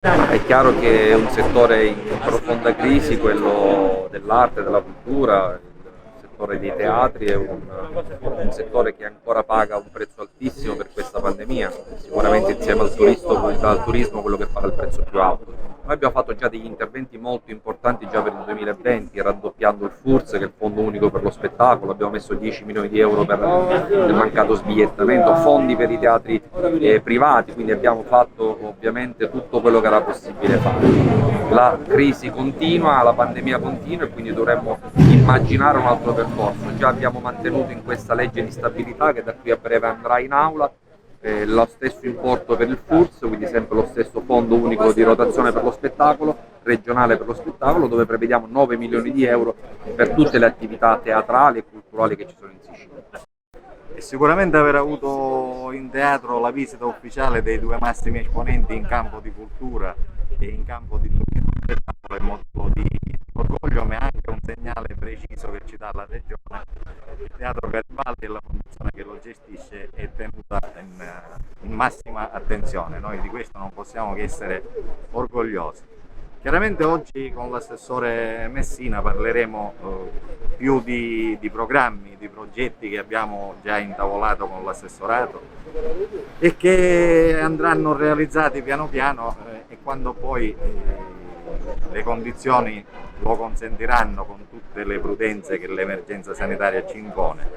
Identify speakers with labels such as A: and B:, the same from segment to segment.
A: È chiaro che è un settore in profonda crisi, quello dell'arte, della cultura, il settore dei teatri è un settore che ancora paga un prezzo altissimo per questa pandemia, sicuramente insieme al turismo quello che paga il prezzo più alto. Noi abbiamo fatto già degli interventi molto importanti già per il 2020, raddoppiando il FURS, che è il Fondo Unico per lo Spettacolo, abbiamo messo 10 milioni di euro per il mancato sbigliettamento, fondi per i teatri privati, quindi abbiamo fatto ovviamente tutto quello che era possibile fare. La crisi continua, la pandemia continua e quindi dovremmo immaginare un altro percorso. Già abbiamo mantenuto in questa legge di stabilità, che da qui a breve andrà in aula, lo stesso importo per il FURS, quindi sempre lo stesso fondo unico di rotazione per lo spettacolo, regionale per lo spettacolo, dove prevediamo 9 milioni di euro per tutte le attività teatrali e culturali che ci sono in Sicilia.
B: E sicuramente aver avuto in teatro la visita ufficiale dei due massimi esponenti in campo di cultura e in campo di turismo è motivo di orgoglio, ma è anche un segnale preciso che ci dà la Regione. Il Teatro Garibaldi e la fondazione che lo gestisce è tenuta in massima attenzione. Noi di questo non possiamo che essere orgogliosi. Chiaramente oggi con l'assessore Messina parleremo più di programmi, di progetti che abbiamo già intavolato con l'assessorato e che andranno realizzati piano piano e quando poi le condizioni lo consentiranno, con tutte le prudenze che l'emergenza sanitaria ci impone.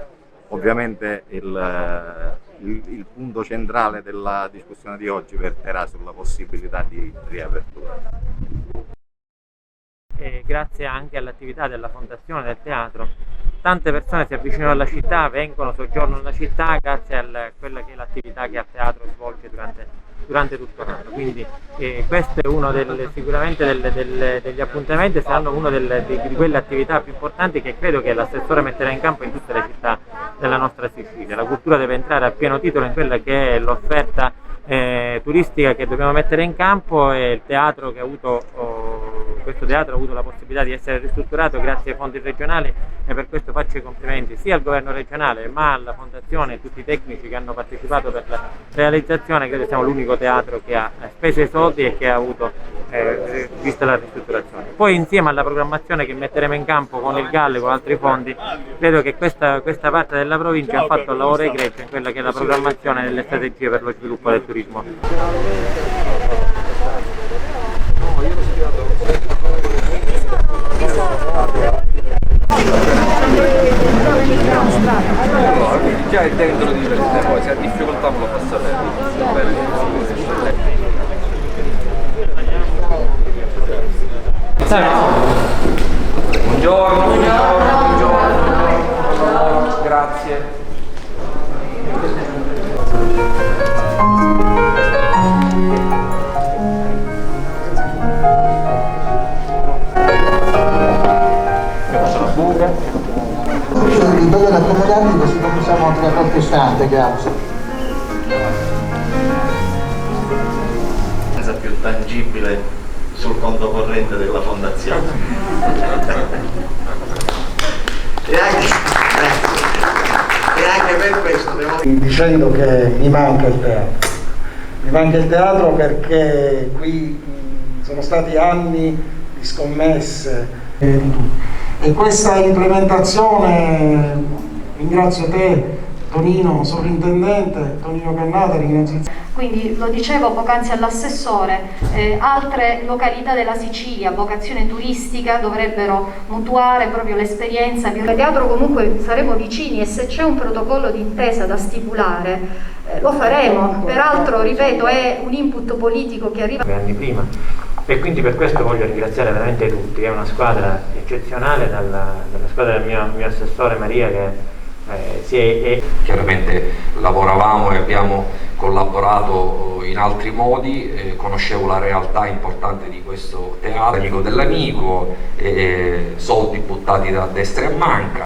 B: Ovviamente il punto centrale della discussione di oggi verterà sulla possibilità di riapertura.
C: E grazie anche all'attività della Fondazione del Teatro, tante persone si avvicinano alla città, vengono, soggiornano nella città grazie a quella che è l'attività che a teatro svolge durante tutto l'anno. Quindi questo è uno sicuramente degli appuntamenti, saranno una di quelle attività più importanti che credo che l'assessore metterà in campo in tutte le città della nostra Sicilia. La cultura deve entrare a pieno titolo in quella che è l'offerta turistica che dobbiamo mettere in campo, e il teatro questo teatro ha avuto la possibilità di essere ristrutturato grazie ai fondi regionali, e per questo faccio i complimenti sia al governo regionale ma alla fondazione e a tutti i tecnici che hanno partecipato per la realizzazione. Credo siamo l'unico teatro che ha speso i soldi e che ha avuto vista la ristrutturazione. Poi insieme alla programmazione che metteremo in campo con il GAL e con altri fondi, credo che questa parte della provincia ha fatto un lavoro egregio in quella che è la programmazione delle strategie per lo sviluppo del turismo.
A: Allora, quindi già è dentro di te, poi se ha difficoltà me lo fa sapere. Buongiorno, grazie.
D: Di togliere accomodati così non usiamo anche la qualche istante che ha.
B: La cosa più tangibile sul conto corrente della fondazione. e anche per questo devo
D: Dicendo che mi manca il teatro. Mi manca il teatro perché qui sono stati anni di scommesse di tutto. E questa implementazione, ringrazio te Tonino, sovrintendente, Tonino Cannata, ringrazio.
E: Quindi lo dicevo poc'anzi all'assessore, altre località della Sicilia a vocazione turistica dovrebbero mutuare proprio l'esperienza. Al teatro comunque saremo vicini e se c'è un protocollo d'intesa da stipulare lo faremo. Peraltro, ripeto, è un input politico che arriva
C: Anni prima, e quindi per questo voglio ringraziare veramente tutti. È una squadra eccezionale, dalla squadra del mio assessore Maria, che
A: Chiaramente lavoravamo e abbiamo collaborato in altri modi, conoscevo la realtà importante di questo teatro, amico dell'amico, soldi buttati da destra e a manca.